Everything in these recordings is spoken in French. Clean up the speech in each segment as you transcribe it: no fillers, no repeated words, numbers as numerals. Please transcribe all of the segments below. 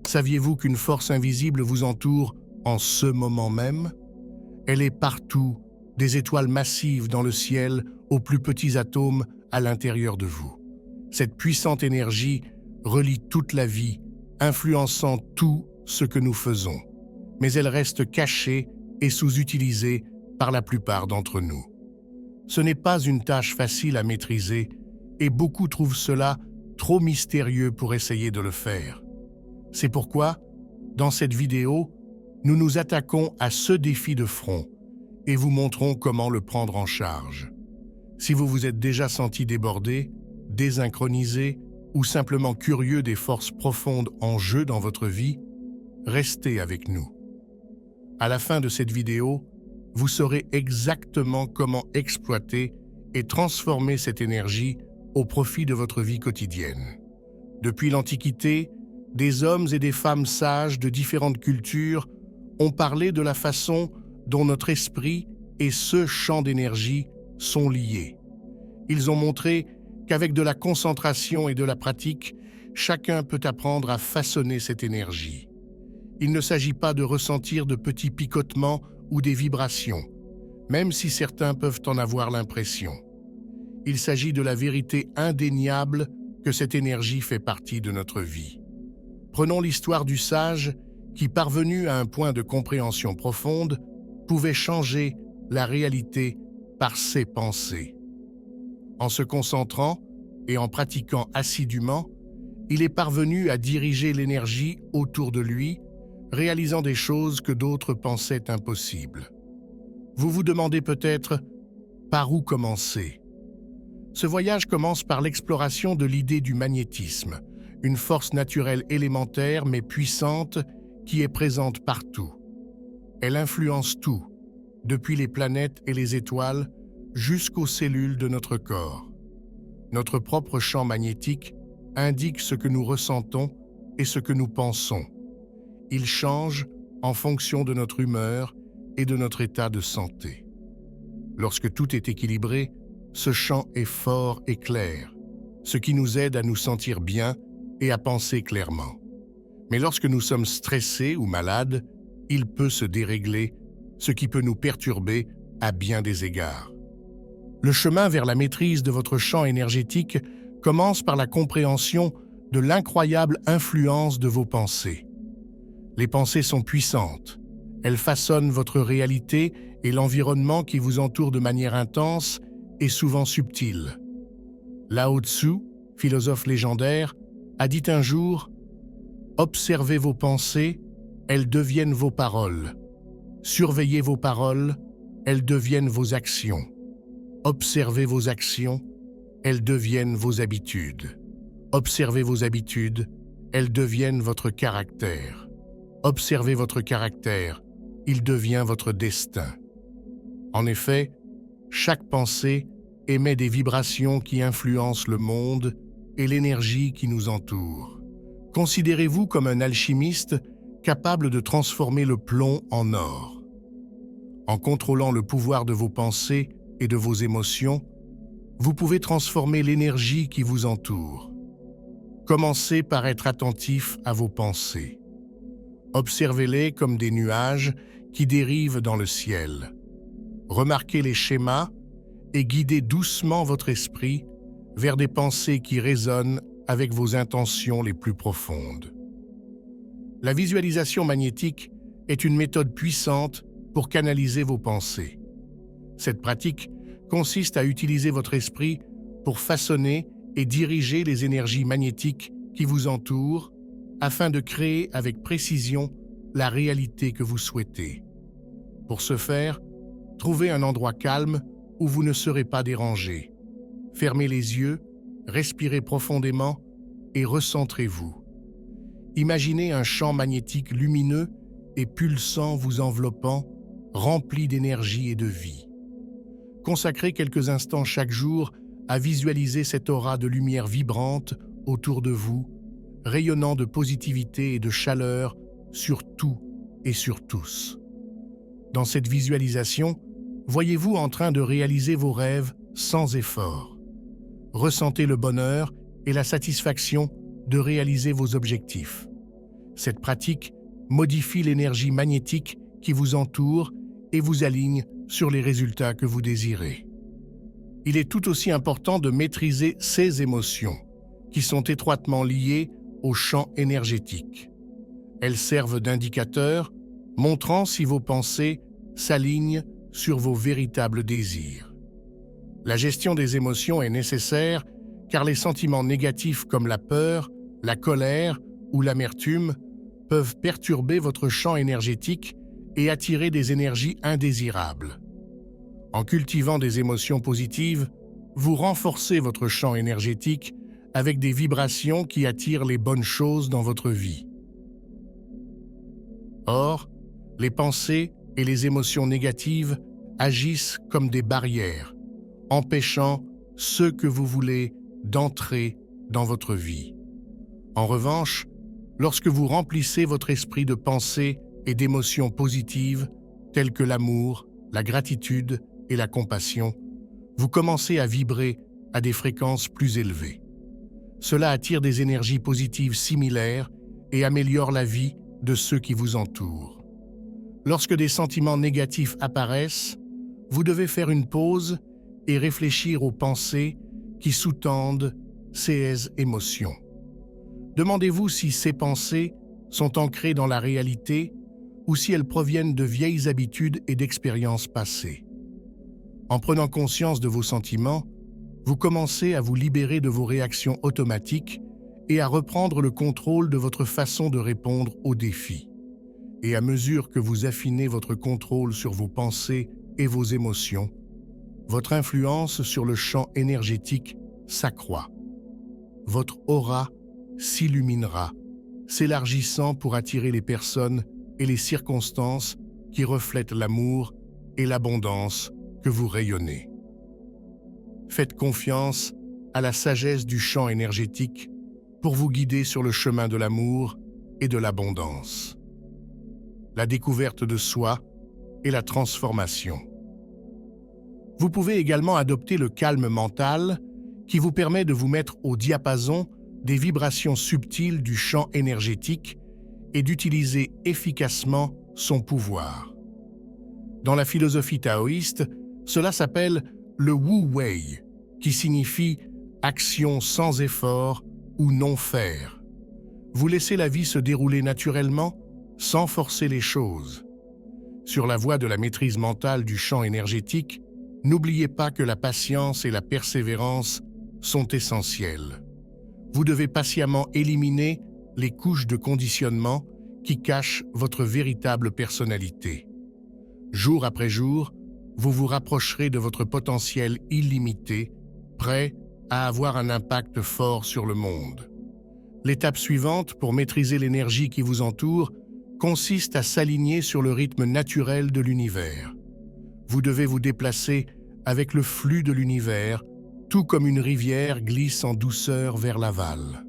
Saviez-vous qu'une force invisible vous entoure en ce moment même? Elle est partout, des étoiles massives dans le ciel, aux plus petits atomes à l'intérieur de vous. Cette puissante énergie relie toute la vie, influençant tout ce que nous faisons. Mais elle reste cachée et sous-utilisée par la plupart d'entre nous. Ce n'est pas une tâche facile à maîtriser et beaucoup trouvent cela trop mystérieux pour essayer de le faire. C'est pourquoi, dans cette vidéo, nous nous attaquons à ce défi de front et vous montrons comment le prendre en charge. Si vous vous êtes déjà senti débordé, désynchronisé ou simplement curieux des forces profondes en jeu dans votre vie, restez avec nous. À la fin de cette vidéo, vous saurez exactement comment exploiter et transformer cette énergie au profit de votre vie quotidienne. Depuis l'Antiquité, des hommes et des femmes sages de différentes cultures ont parlé de la façon dont notre esprit et ce champ d'énergie sont liés. Ils ont montré qu'avec de la concentration et de la pratique, chacun peut apprendre à façonner cette énergie. Il ne s'agit pas de ressentir de petits picotements ou des vibrations, même si certains peuvent en avoir l'impression. Il s'agit de la vérité indéniable que cette énergie fait partie de notre vie. Prenons l'histoire du sage qui, parvenu à un point de compréhension profonde, pouvait changer la réalité par ses pensées. En se concentrant et en pratiquant assidûment, il est parvenu à diriger l'énergie autour de lui, réalisant des choses que d'autres pensaient impossibles. Vous vous demandez peut-être par où commencer? Ce voyage commence par l'exploration de l'idée du magnétisme, une force naturelle élémentaire mais puissante qui est présente partout. Elle influence tout, depuis les planètes et les étoiles jusqu'aux cellules de notre corps. Notre propre champ magnétique indique ce que nous ressentons et ce que nous pensons. Il change en fonction de notre humeur et de notre état de santé. Lorsque tout est équilibré, ce champ est fort et clair, ce qui nous aide à nous sentir bien et à penser clairement. Mais lorsque nous sommes stressés ou malades, il peut se dérégler, ce qui peut nous perturber à bien des égards. Le chemin vers la maîtrise de votre champ énergétique commence par la compréhension de l'incroyable influence de vos pensées. Les pensées sont puissantes. Elles façonnent votre réalité et l'environnement qui vous entoure de manière intense et souvent subtile. Lao Tzu, philosophe légendaire, a dit un jour « Observez vos pensées, elles deviennent vos paroles. Surveillez vos paroles, elles deviennent vos actions. Observez vos actions, elles deviennent vos habitudes. Observez vos habitudes, elles deviennent votre caractère. Observez votre caractère, il devient votre destin. » En effet, chaque pensée émet des vibrations qui influencent le monde et l'énergie qui nous entoure. Considérez-vous comme un alchimiste capable de transformer le plomb en or. En contrôlant le pouvoir de vos pensées et de vos émotions, vous pouvez transformer l'énergie qui vous entoure. Commencez par être attentif à vos pensées. Observez-les comme des nuages qui dérivent dans le ciel. Remarquez les schémas et guidez doucement votre esprit vers des pensées qui résonnent avec vos intentions les plus profondes. La visualisation magnétique est une méthode puissante pour canaliser vos pensées. Cette pratique consiste à utiliser votre esprit pour façonner et diriger les énergies magnétiques qui vous entourent afin de créer avec précision la réalité que vous souhaitez. Pour ce faire, trouvez un endroit calme où vous ne serez pas dérangé. Fermez les yeux, respirez profondément et recentrez-vous. Imaginez un champ magnétique lumineux et pulsant vous enveloppant, rempli d'énergie et de vie. Consacrez quelques instants chaque jour à visualiser cette aura de lumière vibrante autour de vous, rayonnant de positivité et de chaleur sur tout et sur tous. Dans cette visualisation, voyez-vous en train de réaliser vos rêves sans effort. Ressentez le bonheur et la satisfaction de réaliser vos objectifs. Cette pratique modifie l'énergie magnétique qui vous entoure et vous aligne sur les résultats que vous désirez. Il est tout aussi important de maîtriser ces émotions, qui sont étroitement liées au champ énergétique. Elles servent d'indicateurs, montrant si vos pensées s'alignent sur vos véritables désirs. La gestion des émotions est nécessaire car les sentiments négatifs comme la peur, la colère ou l'amertume peuvent perturber votre champ énergétique et attirer des énergies indésirables. En cultivant des émotions positives, vous renforcez votre champ énergétique avec des vibrations qui attirent les bonnes choses dans votre vie. Or, les pensées et les émotions négatives agissent comme des barrières, empêchant ce que vous voulez d'entrer dans votre vie. En revanche, lorsque vous remplissez votre esprit de pensées et d'émotions positives, telles que l'amour, la gratitude et la compassion, vous commencez à vibrer à des fréquences plus élevées. Cela attire des énergies positives similaires et améliore la vie de ceux qui vous entourent. Lorsque des sentiments négatifs apparaissent, vous devez faire une pause et réfléchir aux pensées qui sous-tendent ces émotions. Demandez-vous si ces pensées sont ancrées dans la réalité ou si elles proviennent de vieilles habitudes et d'expériences passées. En prenant conscience de vos sentiments, vous commencez à vous libérer de vos réactions automatiques et à reprendre le contrôle de votre façon de répondre aux défis. Et à mesure que vous affinez votre contrôle sur vos pensées et vos émotions, votre influence sur le champ énergétique s'accroît. Votre aura s'illuminera, s'élargissant pour attirer les personnes et les circonstances qui reflètent l'amour et l'abondance que vous rayonnez. Faites confiance à la sagesse du champ énergétique pour vous guider sur le chemin de l'amour et de l'abondance, la découverte de soi et la transformation. Vous pouvez également adopter le calme mental qui vous permet de vous mettre au diapason des vibrations subtiles du champ énergétique et d'utiliser efficacement son pouvoir. Dans la philosophie taoïste, cela s'appelle le Wu Wei, qui signifie « action sans effort » ou « non-faire ». Vous laissez la vie se dérouler naturellement, sans forcer les choses. Sur la voie de la maîtrise mentale du champ énergétique, n'oubliez pas que la patience et la persévérance sont essentielles. Vous devez patiemment éliminer les couches de conditionnement qui cachent votre véritable personnalité. Jour après jour, vous vous rapprocherez de votre potentiel illimité, prêt à avoir un impact fort sur le monde. L'étape suivante pour maîtriser l'énergie qui vous entoure consiste à s'aligner sur le rythme naturel de l'univers. Vous devez vous déplacer avec le flux de l'univers, tout comme une rivière glisse en douceur vers l'aval.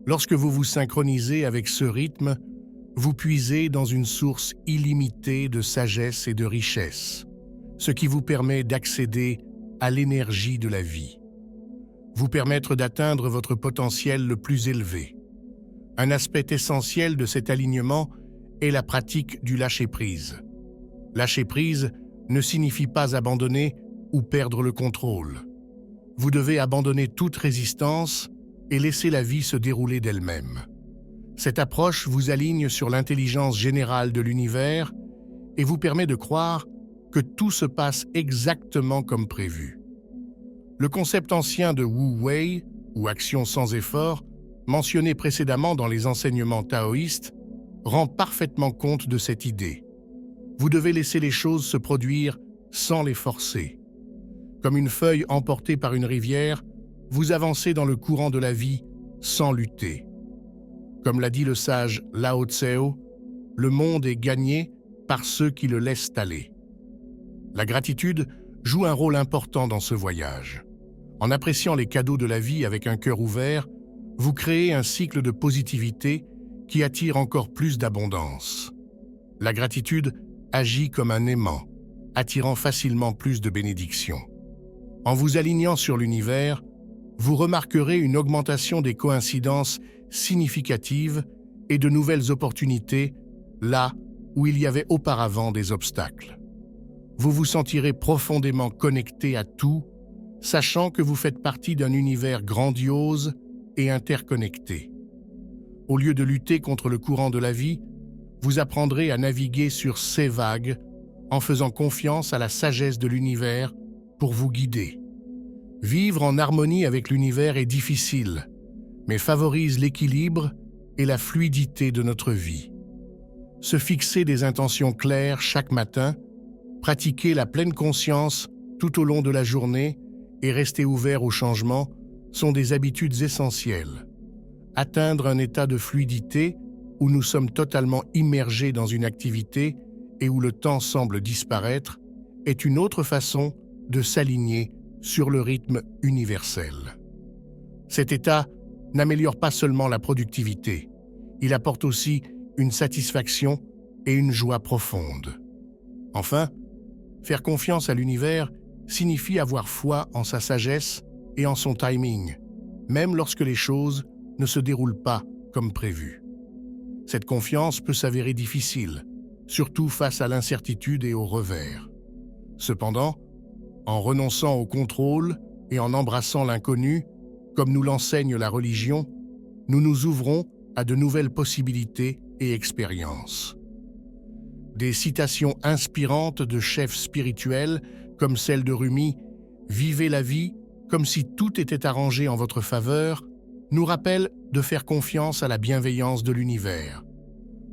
Lorsque vous vous synchronisez avec ce rythme, vous puisez dans une source illimitée de sagesse et de richesse, ce qui vous permet d'accéder à l'énergie de la vie, vous permettre d'atteindre votre potentiel le plus élevé. Un aspect essentiel de cet alignement est la pratique du lâcher-prise. Lâcher-prise ne signifie pas abandonner ou perdre le contrôle. Vous devez abandonner toute résistance et laisser la vie se dérouler d'elle-même. Cette approche vous aligne sur l'intelligence générale de l'univers et vous permet de croire que tout se passe exactement comme prévu. Le concept ancien de Wu Wei, ou action sans effort, mentionné précédemment dans les enseignements taoïstes, rend parfaitement compte de cette idée. Vous devez laisser les choses se produire sans les forcer. Comme une feuille emportée par une rivière, vous avancez dans le courant de la vie sans lutter. Comme l'a dit le sage Lao Tseu, le monde est gagné par ceux qui le laissent aller. La gratitude joue un rôle important dans ce voyage. En appréciant les cadeaux de la vie avec un cœur ouvert, vous créez un cycle de positivité qui attire encore plus d'abondance. La gratitude agit comme un aimant, attirant facilement plus de bénédictions. En vous alignant sur l'univers, vous remarquerez une augmentation des coïncidences significatives et de nouvelles opportunités là où il y avait auparavant des obstacles. Vous vous sentirez profondément connecté à tout, sachant que vous faites partie d'un univers grandiose et interconnecté. Au lieu de lutter contre le courant de la vie, vous apprendrez à naviguer sur ces vagues en faisant confiance à la sagesse de l'univers pour vous guider. Vivre en harmonie avec l'univers est difficile, mais favorise l'équilibre et la fluidité de notre vie. Se fixer des intentions claires chaque matin, pratiquer la pleine conscience tout au long de la journée et rester ouvert aux changements sont des habitudes essentielles. Atteindre un état de fluidité où nous sommes totalement immergés dans une activité et où le temps semble disparaître est une autre façon de s'aligner sur le rythme universel. Cet état n'améliore pas seulement la productivité, il apporte aussi une satisfaction et une joie profonde. Enfin, faire confiance à l'univers signifie avoir foi en sa sagesse et en son timing, même lorsque les choses ne se déroulent pas comme prévu. Cette confiance peut s'avérer difficile, surtout face à l'incertitude et au revers. Cependant, en renonçant au contrôle et en embrassant l'inconnu, comme nous l'enseigne la religion, nous nous ouvrons à de nouvelles possibilités et expériences. Des citations inspirantes de chefs spirituels, comme celle de Rumi « Vivez la vie comme si tout était arrangé en votre faveur », nous rappellent de faire confiance à la bienveillance de l'univers.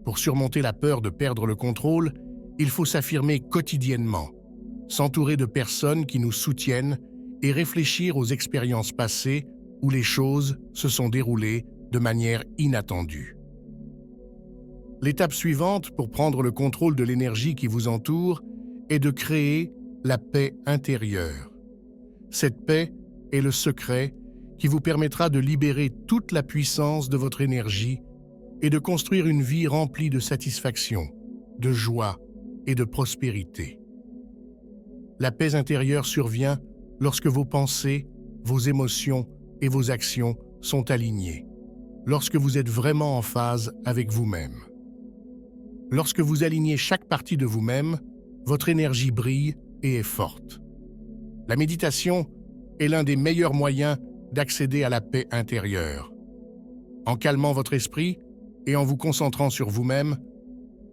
Pour surmonter la peur de perdre le contrôle, il faut s'affirmer quotidiennement, s'entourer de personnes qui nous soutiennent et réfléchir aux expériences passées où les choses se sont déroulées de manière inattendue. L'étape suivante pour prendre le contrôle de l'énergie qui vous entoure est de créer la paix intérieure. Cette paix est le secret qui vous permettra de libérer toute la puissance de votre énergie et de construire une vie remplie de satisfaction, de joie et de prospérité. La paix intérieure survient lorsque vos pensées, vos émotions et vos actions sont alignées, lorsque vous êtes vraiment en phase avec vous-même. Lorsque vous alignez chaque partie de vous-même, votre énergie brille et est forte. La méditation est l'un des meilleurs moyens d'accéder à la paix intérieure. En calmant votre esprit et en vous concentrant sur vous-même,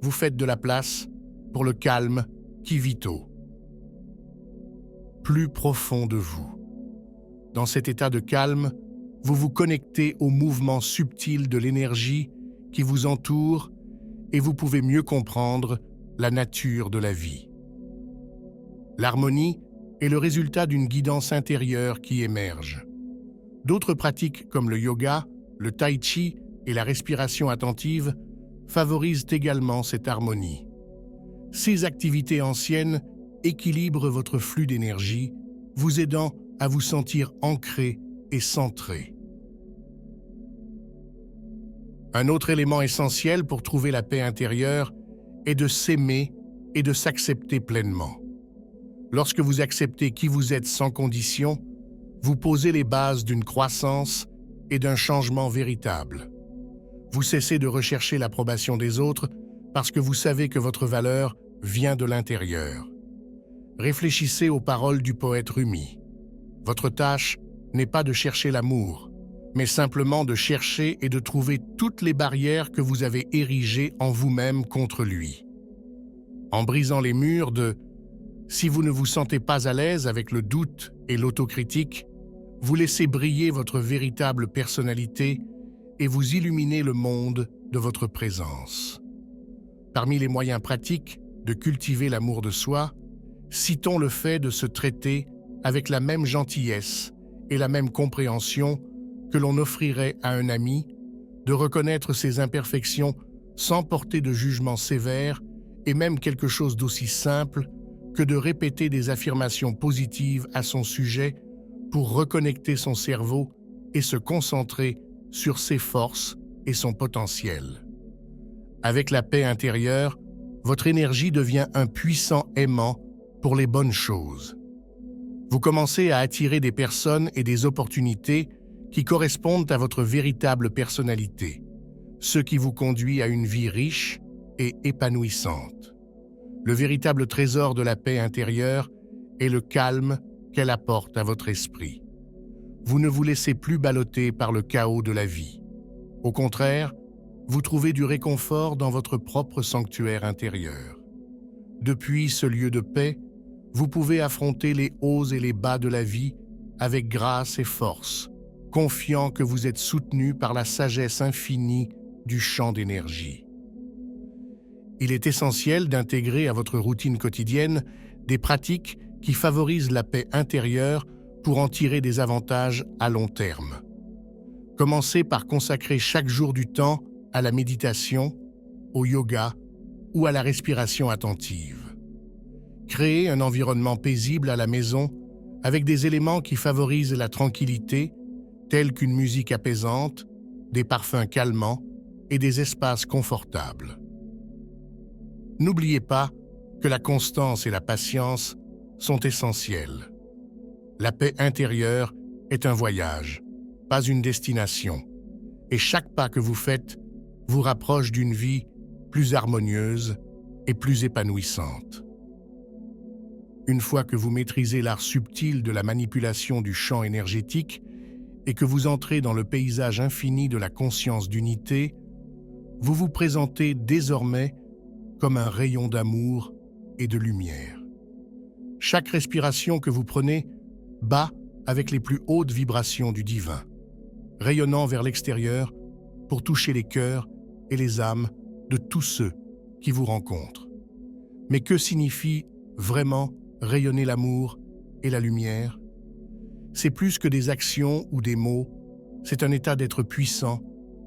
vous faites de la place pour le calme qui vit plus profond de vous. Dans cet état de calme, vous vous connectez au mouvement subtil de l'énergie qui vous entoure et vous pouvez mieux comprendre la nature de la vie. L'harmonie est le résultat d'une guidance intérieure qui émerge. D'autres pratiques comme le yoga, le tai chi et la respiration attentive favorisent également cette harmonie. Ces activités anciennes équilibrent votre flux d'énergie, vous aidant à vous sentir ancré et centré. Un autre élément essentiel pour trouver la paix intérieure est de s'aimer et de s'accepter pleinement. Lorsque vous acceptez qui vous êtes sans condition, vous posez les bases d'une croissance et d'un changement véritable. Vous cessez de rechercher l'approbation des autres parce que vous savez que votre valeur vient de l'intérieur. Réfléchissez aux paroles du poète Rumi. Votre tâche n'est pas de chercher l'amour, mais simplement de chercher et de trouver toutes les barrières que vous avez érigées en vous-même contre lui. En brisant les murs de « si vous ne vous sentez pas à l'aise avec le doute et l'autocritique », vous laissez briller votre véritable personnalité et vous illuminez le monde de votre présence. Parmi les moyens pratiques de cultiver l'amour de soi, citons le fait de se traiter avec la même gentillesse et la même compréhension que l'on offrirait à un ami, de reconnaître ses imperfections sans porter de jugement sévère et même quelque chose d'aussi simple que de répéter des affirmations positives à son sujet pour reconnecter son cerveau et se concentrer sur ses forces et son potentiel. Avec la paix intérieure, votre énergie devient un puissant aimant pour les bonnes choses. Vous commencez à attirer des personnes et des opportunités qui correspondent à votre véritable personnalité. ce qui vous conduit à une vie riche et épanouissante. Le véritable trésor de la paix intérieure est le calme qu'elle apporte à votre esprit. Vous ne vous laissez plus balloter par le chaos de la vie. Au contraire, vous trouvez du réconfort dans votre propre sanctuaire intérieur. Depuis ce lieu de paix, vous pouvez affronter les hauts et les bas de la vie avec grâce et force, confiant que vous êtes soutenu par la sagesse infinie du champ d'énergie. Il est essentiel d'intégrer à votre routine quotidienne des pratiques qui favorisent la paix intérieure pour en tirer des avantages à long terme. Commencez par consacrer chaque jour du temps à la méditation, au yoga ou à la respiration attentive. Créez un environnement paisible à la maison avec des éléments qui favorisent la tranquillité, tels qu'une musique apaisante, des parfums calmants et des espaces confortables. N'oubliez pas que la constance et la patience sont essentielles. La paix intérieure est un voyage, pas une destination, et chaque pas que vous faites vous rapproche d'une vie plus harmonieuse et plus épanouissante. Une fois que vous maîtrisez l'art subtil de la manipulation du champ énergétique et que vous entrez dans le paysage infini de la conscience d'unité, vous vous présentez désormais comme un rayon d'amour et de lumière. Chaque respiration que vous prenez bat avec les plus hautes vibrations du divin, rayonnant vers l'extérieur pour toucher les cœurs et les âmes de tous ceux qui vous rencontrent. Mais que signifie vraiment rayonner l'amour et la lumière? C'est plus que des actions ou des mots, c'est un état d'être puissant,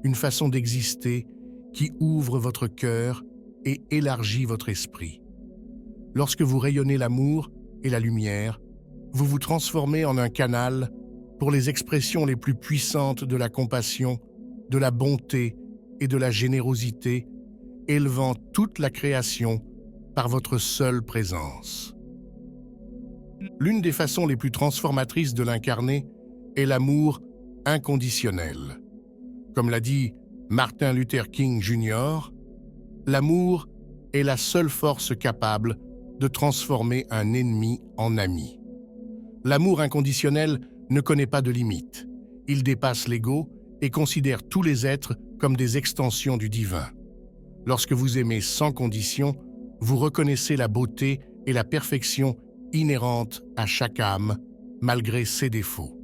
une façon d'exister qui ouvre votre cœur et élargit votre esprit. Lorsque vous rayonnez l'amour et la lumière, vous vous transformez en un canal pour les expressions les plus puissantes de la compassion, de la bonté et de la générosité, élevant toute la création par votre seule présence. L'une des façons les plus transformatrices de l'incarner est l'amour inconditionnel. Comme l'a dit Martin Luther King Jr., l'amour est la seule force capable de transformer un ennemi en ami. L'amour inconditionnel ne connaît pas de limites. Il dépasse l'ego et considère tous les êtres comme des extensions du divin. Lorsque vous aimez sans condition, vous reconnaissez la beauté et la perfection inhérentes à chaque âme, malgré ses défauts.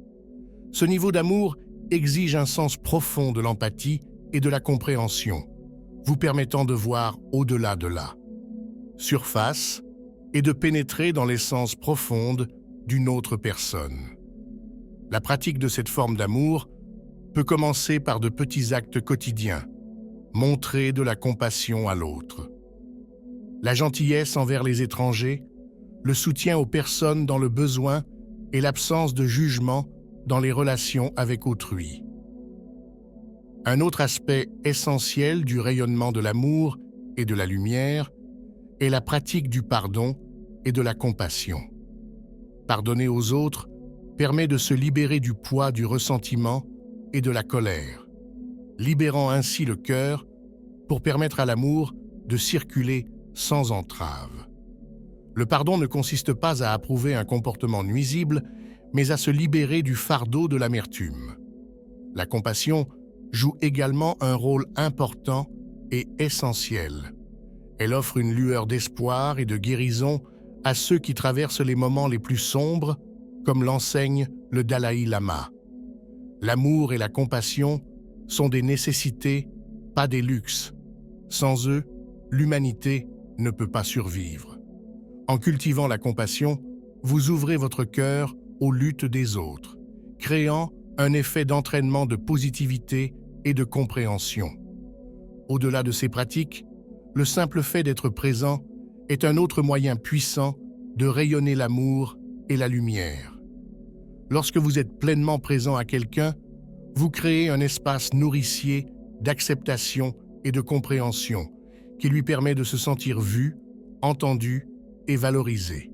Ce niveau d'amour exige un sens profond de l'empathie et de la compréhension, vous permettant de voir au-delà de la surface et de pénétrer dans l'essence profonde d'une autre personne. La pratique de cette forme d'amour peut commencer par de petits actes quotidiens, montrer de la compassion à l'autre. La gentillesse envers les étrangers, le soutien aux personnes dans le besoin et l'absence de jugement dans les relations avec autrui. Un autre aspect essentiel du rayonnement de l'amour et de la lumière est la pratique du pardon et de la compassion. Pardonner aux autres permet de se libérer du poids du ressentiment et de la colère, libérant ainsi le cœur pour permettre à l'amour de circuler sans entrave. Le pardon ne consiste pas à approuver un comportement nuisible, mais à se libérer du fardeau de l'amertume. La compassion joue également un rôle important et essentiel. Elle offre une lueur d'espoir et de guérison à ceux qui traversent les moments les plus sombres, comme l'enseigne le Dalai Lama. L'amour et la compassion sont des nécessités, pas des luxes. Sans eux, l'humanité ne peut pas survivre. En cultivant la compassion, vous ouvrez votre cœur aux luttes des autres, créant un effet d'entraînement de positivité et de compréhension. Au-delà de ces pratiques, le simple fait d'être présent est un autre moyen puissant de rayonner l'amour et la lumière. Lorsque vous êtes pleinement présent à quelqu'un, vous créez un espace nourricier d'acceptation et de compréhension qui lui permet de se sentir vu, entendu et valorisé.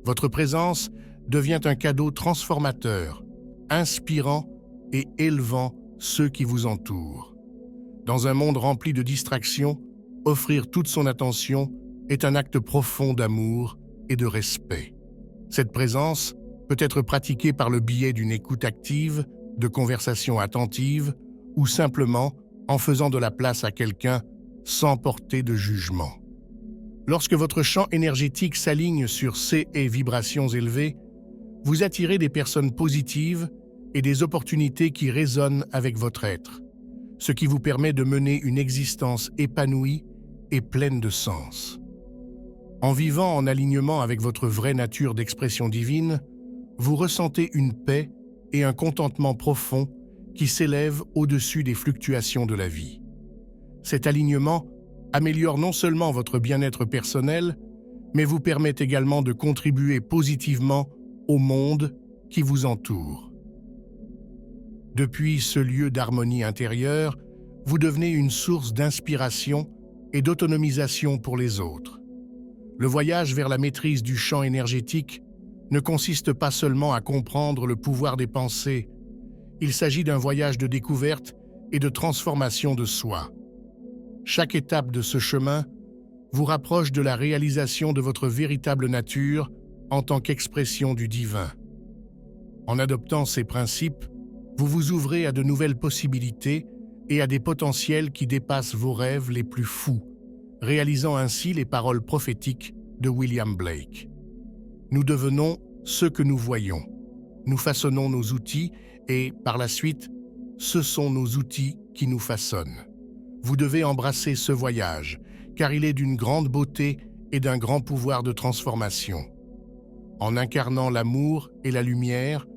Votre présence devient un cadeau transformateur, inspirant et élevant ceux qui vous entourent. Dans un monde rempli de distractions, offrir toute son attention est un acte profond d'amour et de respect. Cette présence peut être pratiquée par le biais d'une écoute active, de conversations attentives ou simplement en faisant de la place à quelqu'un sans porter de jugement. Lorsque votre champ énergétique s'aligne sur ces vibrations élevées, vous attirez des personnes positives et des opportunités qui résonnent avec votre être, ce qui vous permet de mener une existence épanouie et pleine de sens. En vivant en alignement avec votre vraie nature d'expression divine, vous ressentez une paix et un contentement profond qui s'élèvent au-dessus des fluctuations de la vie. Cet alignement améliore non seulement votre bien-être personnel, mais vous permet également de contribuer positivement au monde qui vous entoure. Depuis ce lieu d'harmonie intérieure, vous devenez une source d'inspiration et d'autonomisation pour les autres. Le voyage vers la maîtrise du champ énergétique ne consiste pas seulement à comprendre le pouvoir des pensées, il s'agit d'un voyage de découverte et de transformation de soi. Chaque étape de ce chemin vous rapproche de la réalisation de votre véritable nature en tant qu'expression du divin. En adoptant ces principes, vous vous ouvrez à de nouvelles possibilités et à des potentiels qui dépassent vos rêves les plus fous, réalisant ainsi les paroles prophétiques de William Blake. Nous devenons ce que nous voyons. Nous façonnons nos outils et, par la suite, ce sont nos outils qui nous façonnent. Vous devez embrasser ce voyage, car il est d'une grande beauté et d'un grand pouvoir de transformation. En incarnant l'amour et la lumière,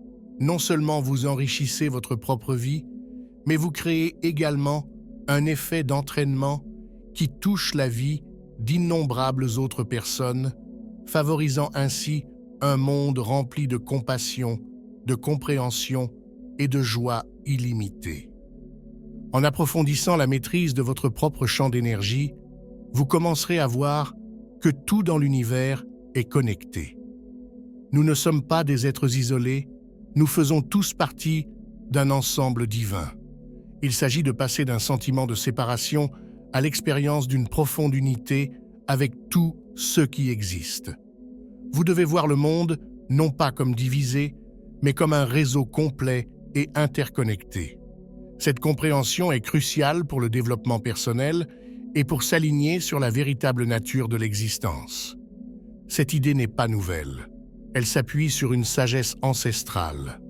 non seulement vous enrichissez votre propre vie, mais vous créez également un effet d'entraînement qui touche la vie d'innombrables autres personnes, favorisant ainsi un monde rempli de compassion, de compréhension et de joie illimitée. En approfondissant la maîtrise de votre propre champ d'énergie, vous commencerez à voir que tout dans l'univers est connecté. Nous ne sommes pas des êtres isolés, nous faisons tous partie d'un ensemble divin. Il s'agit de passer d'un sentiment de séparation à l'expérience d'une profonde unité avec tout ce qui existe. Vous devez voir le monde non pas comme divisé, mais comme un réseau complet et interconnecté. Cette compréhension est cruciale pour le développement personnel et pour s'aligner sur la véritable nature de l'existence. Cette idée n'est pas nouvelle. Elle s'appuie sur une sagesse ancestrale.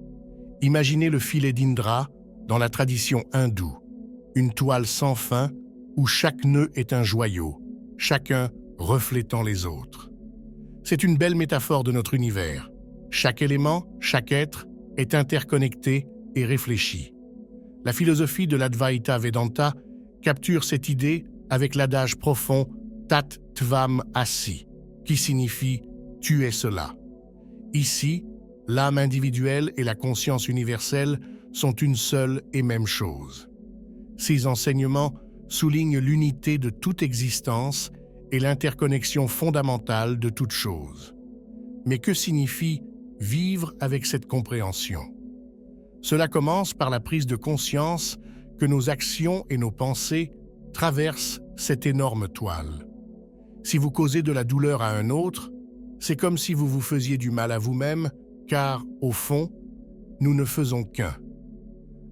Imaginez le filet d'Indra dans la tradition hindoue, une toile sans fin où chaque nœud est un joyau, chacun reflétant les autres. C'est une belle métaphore de notre univers. Chaque élément, chaque être est interconnecté et réfléchi. La philosophie de l'Advaita Vedanta capture cette idée avec l'adage profond Tat Tvam Asi, qui signifie « tu es cela ». Ici, l'âme individuelle et la conscience universelle sont une seule et même chose. Ces enseignements soulignent l'unité de toute existence et l'interconnexion fondamentale de toute chose. Mais que signifie vivre avec cette compréhension? Cela commence par la prise de conscience que nos actions et nos pensées traversent cette énorme toile. Si vous causez de la douleur à un autre, c'est comme si vous vous faisiez du mal à vous-même, car, au fond, nous ne faisons qu'un.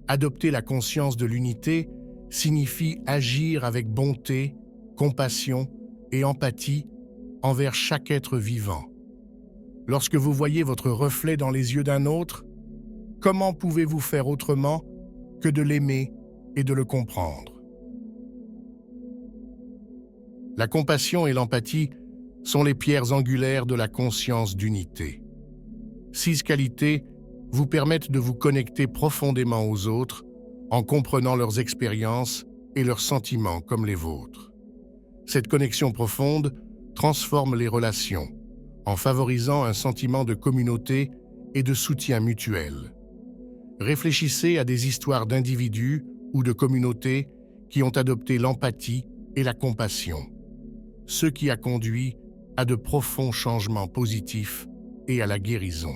Adopter la conscience de l'unité signifie agir avec bonté, compassion et empathie envers chaque être vivant. Lorsque vous voyez votre reflet dans les yeux d'un autre, comment pouvez-vous faire autrement que de l'aimer et de le comprendre? La compassion et l'empathie sont les pierres angulaires de la conscience d'unité. 6 qualités vous permettent de vous connecter profondément aux autres en comprenant leurs expériences et leurs sentiments comme les vôtres. Cette connexion profonde transforme les relations en favorisant un sentiment de communauté et de soutien mutuel. Réfléchissez à des histoires d'individus ou de communautés qui ont adopté l'empathie et la compassion, ce qui a conduit à de profonds changements positifs et à la guérison.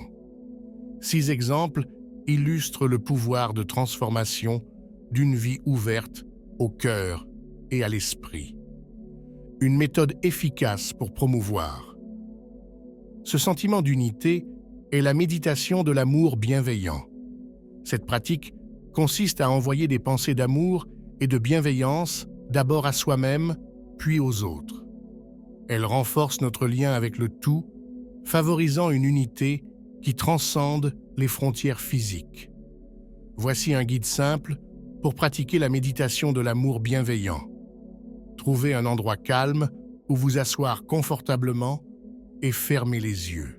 6 exemples illustrent le pouvoir de transformation d'une vie ouverte au cœur et à l'esprit. Une méthode efficace pour promouvoir. Ce sentiment d'unité est la méditation de l'amour bienveillant. Cette pratique consiste à envoyer des pensées d'amour et de bienveillance d'abord à soi-même, puis aux autres. Elle renforce notre lien avec le tout, favorisant une unité qui transcende les frontières physiques. Voici un guide simple pour pratiquer la méditation de l'amour bienveillant. Trouvez un endroit calme où vous asseoir confortablement et fermez les yeux.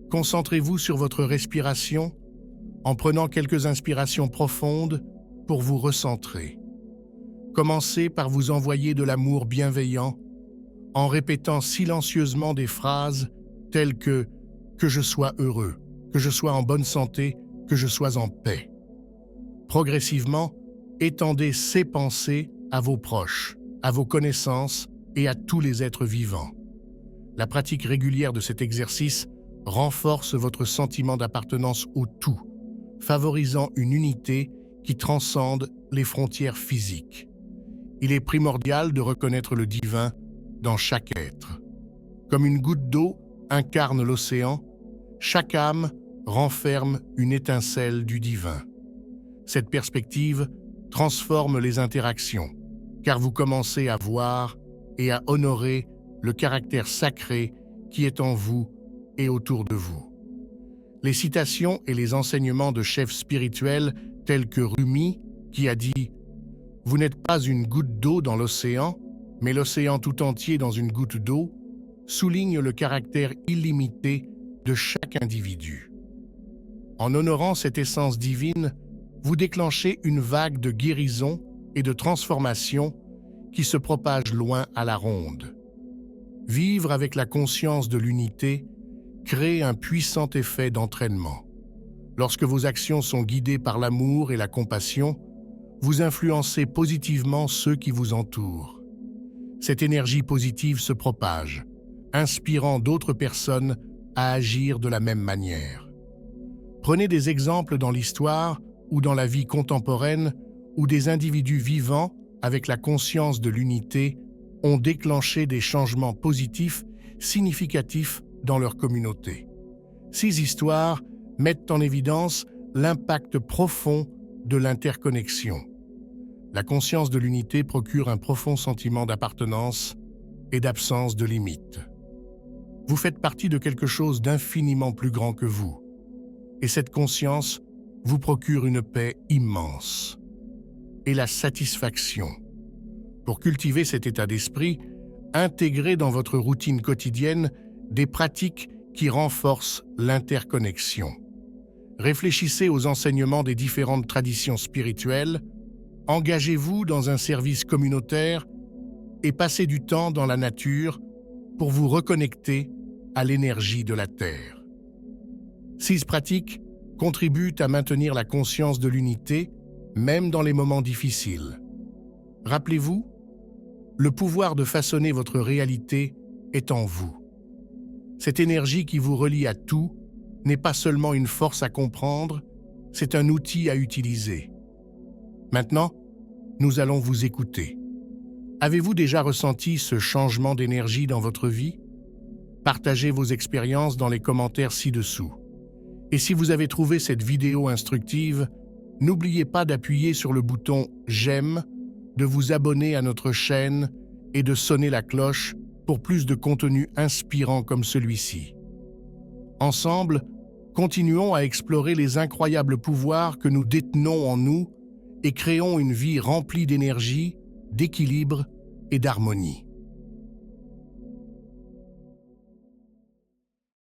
Concentrez-vous sur votre respiration en prenant quelques inspirations profondes pour vous recentrer. Commencez par vous envoyer de l'amour bienveillant en répétant silencieusement des phrases telles que « que je sois heureux »,« que je sois en bonne santé »,« que je sois en paix ». Progressivement, étendez ces pensées à vos proches, à vos connaissances et à tous les êtres vivants. La pratique régulière de cet exercice renforce votre sentiment d'appartenance au tout, favorisant une unité qui transcende les frontières physiques. Il est primordial de reconnaître le divin dans chaque être. Comme une goutte d'eau incarne l'océan, chaque âme renferme une étincelle du divin. Cette perspective transforme les interactions, car vous commencez à voir et à honorer le caractère sacré qui est en vous et autour de vous. Les citations et les enseignements de chefs spirituels tels que Rumi, qui a dit « Vous n'êtes pas une goutte d'eau dans l'océan, mais l'océan tout entier dans une goutte d'eau », soulignent le caractère illimité de chaque individu. En honorant cette essence divine, vous déclenchez une vague de guérison et de transformation qui se propage loin à la ronde. Vivre avec la conscience de l'unité crée un puissant effet d'entraînement. Lorsque vos actions sont guidées par l'amour et la compassion, vous influencez positivement ceux qui vous entourent. Cette énergie positive se propage, inspirant d'autres personnes à agir de la même manière. Prenez des exemples dans l'histoire ou dans la vie contemporaine où des individus vivants, avec la conscience de l'unité, ont déclenché des changements positifs significatifs dans leur communauté. Ces histoires mettent en évidence l'impact profond de l'interconnexion. La conscience de l'unité procure un profond sentiment d'appartenance et d'absence de limites. Vous faites partie de quelque chose d'infiniment plus grand que vous, et cette conscience vous procure une paix immense et la satisfaction. Pour cultiver cet état d'esprit, intégrez dans votre routine quotidienne des pratiques qui renforcent l'interconnexion. Réfléchissez aux enseignements des différentes traditions spirituelles, engagez-vous dans un service communautaire et passez du temps dans la nature pour vous reconnecter à l'énergie de la Terre. Ces pratiques contribuent à maintenir la conscience de l'unité, même dans les moments difficiles. Rappelez-vous, le pouvoir de façonner votre réalité est en vous. Cette énergie qui vous relie à tout n'est pas seulement une force à comprendre, c'est un outil à utiliser. Maintenant, nous allons vous écouter. Avez-vous déjà ressenti ce changement d'énergie dans votre vie? Partagez vos expériences dans les commentaires ci-dessous. Et si vous avez trouvé cette vidéo instructive, n'oubliez pas d'appuyer sur le bouton « J'aime », de vous abonner à notre chaîne et de sonner la cloche pour plus de contenu inspirant comme celui-ci. Ensemble, continuons à explorer les incroyables pouvoirs que nous détenons en nous et créons une vie remplie d'énergie, d'équilibre et d'harmonie.